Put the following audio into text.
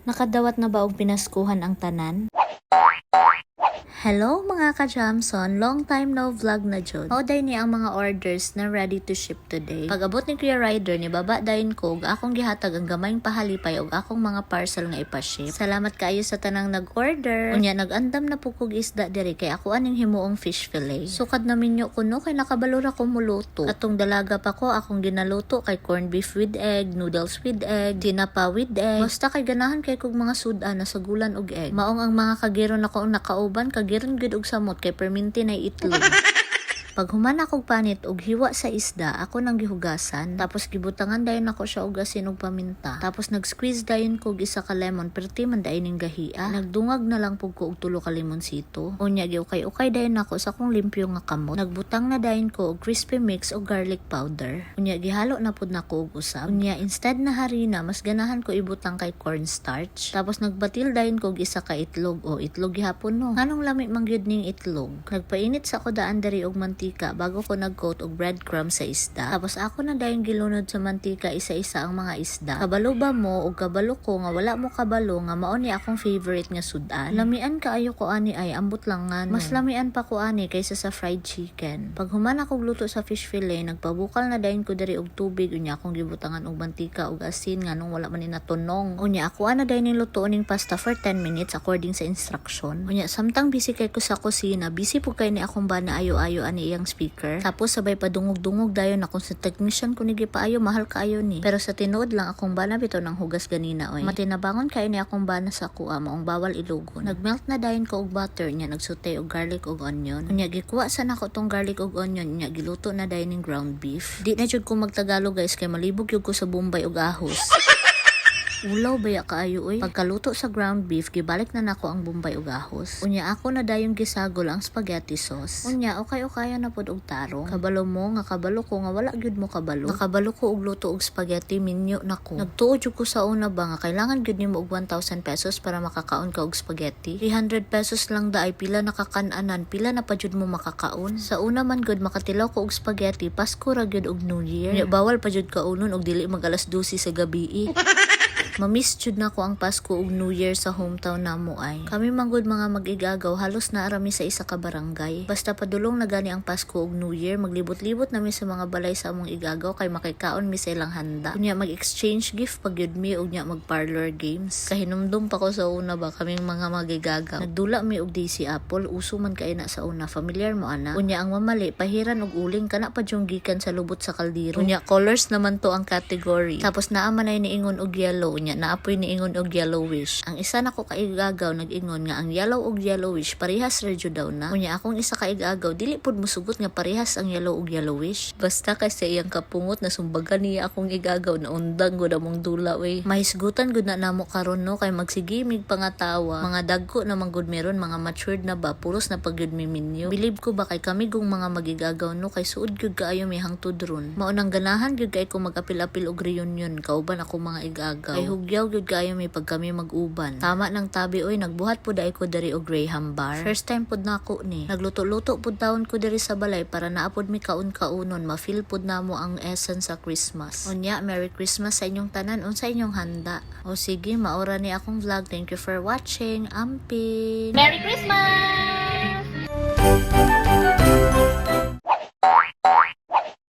Nakadawat na ba og pinaskuhan ang tanan? Hello mga ka-Jamson, long time no vlog na jud. Mauday ni ang mga orders na ready to ship today. Pag abot ni Kuya Rider ni baba dayon ko akong gihatag ang gamayng pahalipay og akong mga parcel nga ipaship. Salamat kaayo sa tanang nag-order. Unya nag-andam na pukog isda diri kay ako aning himuong fish fillet. Sukad na minyo kuno kay nakabalura ko muluto. Atong dalaga pa ko akong ginaluto kay corned beef with egg, noodles with egg, tinapa with egg. Basta kay ganahan kay kog mga sudan na sagulan og egg. Maong ang mga kagiro nako nakauban kagiron gud og samot kay perminti na itlog. Pag human akong panit og hiwa sa isda, ako nang gihugasan. Tapos gibutangan dayon ako siya og asin ug paminta. Tapos nag-squeeze dayon ko og isa ka lemon perti man dayon ning gahia. Nagdungag na lang pug ko og tulo ka limonsito. Unya giukay-ukay dayon ako sa akong limpyo nga kamot. Nagbutang na dayon ko og crispy mix og garlic powder. Unya gihalo na pud nako og usab. Unya instead na harina, mas ganahan ko ibutang kay cornstarch. Tapos nagbatil dayon ko og isa ka itlog o itlog gihapon no. Nganong lami man gyud ning itlog. Nagpainit sa ako daan diri og mantika bago ko nag-coat og breadcrumbs sa isda. Tapos ako na dayon gilunod sa mantika isa-isa ang mga isda. Kabalo ba mo og kabalo ko nga wala mo kabalo nga mao ni akong favorite nga sudan. Lamian kaayo ko ani ay ambot lang nga. Mas lamian pa ko ani kaysa sa fried chicken. Pag human ako gluto sa fish fillet, nagpabukal na dayon ko diri og tubig unya akong gibutangan og mantika og asin nganong wala man ni natunong. Unya ako ana dayon ning lutoon ning pasta for 10 minutes according sa instruction. Unya samtang busy kay ko sa kusina, busy po kay ni akong bana ayo-ayo ani iyang speaker. Tapos sabay pa dungog-dungog dayon akong sa technician ko ni gipaayo mahal kaayo ni. Pero sa tinuod lang akong bana bitaw ng hugas ganina oy. Matinabangon kay ni akong bana sa kuha maong bawal ilugon. Nagmelt na dayon ko og butter nya nagsute og garlic og onion. Unya gikuha sa nako tong garlic og onion nya giluto na dayon ning ground beef. Di na jud ko magtagalog guys kay malibog jud ko sa Bombay og ahos. Ulaw baya kaayo oy. Pagkaluto sa ground beef, gibalik na nako ang Bombay ug ahos. Unya ako na dayon gisagol ang spaghetti sauce. Unya okay-okayo na pud og tarong. Kabalo mo nga kabalo ko nga wala gyud mo kabalo. Nakabalo ko og luto og spaghetti minyo nako. Nagtuo jud ko sa una ba nga kailangan gyud nimo og 1,000 pesos para makakaon ka og spaghetti. 300 pesos lang da ay pila nakakananan, pila na pa jud mo makakaon. Sa una man gud makatilaw ko og spaghetti, Pasko ra gyud og New Year. Unya bawal pa jud kaunon og dili mag alas 12 sa gabi. Mamiss jud na ko ang Pasko ug New Year sa hometown namo ay. Kami manggod mga mag-igagaw halos na arami sa isa ka barangay. Basta padulong na gani ang Pasko ug New Year, maglibot-libot nami sa mga balay sa among igagaw kay makikaon mi sa ilang handa. Unya mag-exchange gift pag yud mi ug nya mag-parlor games. Kahinumdum pa ko sa una ba kaming mga mag-igagaw. Nagdula mi og DC Apple, uso man kay na sa una, familiar mo ana. Unya ang mamali pahiran og uling kana pa jung gikan sa lubot sa kaldero. Unya colors naman to ang category. Tapos naa man ay niingon og yellow. Nya naapoy ni ingon og yellowish. Ang isa nako kaigagaw nag-ingon nga ang yellow og yellowish parehas ra jud daw na. Unya akong isa kaigagaw dili pud mosugot nga parehas ang yellow og yellowish. Basta kay sa iyang kapungot na sumbagan niya akong igagaw na undang gud among dula we. Mahisgutan gud na namo karon no kay magsigimig pangatawa. Mga dagko na manggod meron mga matured na ba puros na pagyud mi minyo. Bilib ko ba kay kami gong mga magigagaw no kay suod gyud kaayo mi hangtod ron. Mao nang ganahan gyud kay ko mag-apil-apil og reunion kauban ako mga igagaw. Kay hugyaw gyud kayo may pag kami mag-uban. Tama ng tabi oy nagbuhat pud ay ko diri og Graham bar. First time pud nako ni. Nagluto-luto pud taon ko diri sa balay para naapod mi kaon-kaunon ma-feel pud namo ang essence sa Christmas. Unya, Merry Christmas sa inyong tanan unsa inyong handa. O sige, maura ni akong vlog. Thank you for watching. Amping. Merry Christmas!